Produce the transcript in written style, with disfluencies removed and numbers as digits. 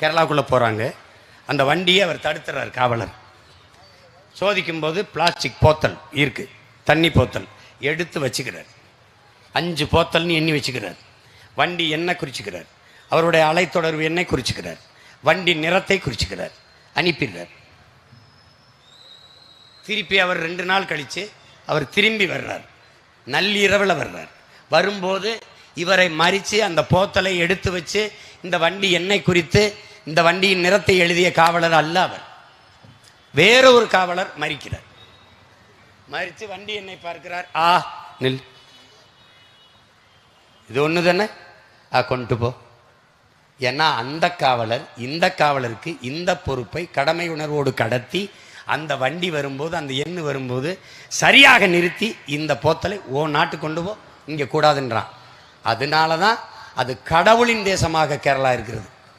கேரளாவுக்குள்ளே போகிறாங்க. அந்த வண்டியை அவர் தடுத்துறார் காவலர். சோதிக்கும் போது பிளாஸ்டிக் போத்தல் இருக்குது, தண்ணி போத்தல் எடுத்து வச்சுக்கிறார். 5 போத்தல்னு எண்ணி வச்சுக்கிறார். வண்டி எண்ணெய் குறிச்சுக்கிறார், அவருடைய அலைத்தொடர்பு எண்ணெய் குறிச்சுக்கிறார், வண்டி நிறத்தை குறிச்சுக்கிறார், அனுப்பிடுறார். திருப்பி அவர் 2 நாள் கழித்து அவர் திரும்பி வர்றார். நள்ளிரவில் வர்றார். வரும்போது இவரை மறித்து அந்த போத்தலை எடுத்து வச்சு இந்த வண்டி எண்ணெய் குறித்து இந்த வண்டியின் நிறத்தை எழுதிய காவலர் அல்ல அவர், வேற ஒரு காவலர் மறிக்கிறார். மறித்து வண்டி எண்ணெய் பார்க்கிறார். நில், இது ஒன்று தானே, கொண்டு போ. ஏன்னா அந்த காவலர் இந்த காவலருக்கு இந்த பொறுப்பை கடமை உணர்வோடு கடத்தி அந்த வண்டி வரும்போது அந்த எண்ணு வரும்போது சரியாக நிறுத்தி இந்த போத்தலை நாட்டு கொண்டு போ, இங்கே கூடாதுன்றான். அதனால தான் அது கடவுளின் தேசமாக கேரளா இருக்கிறது.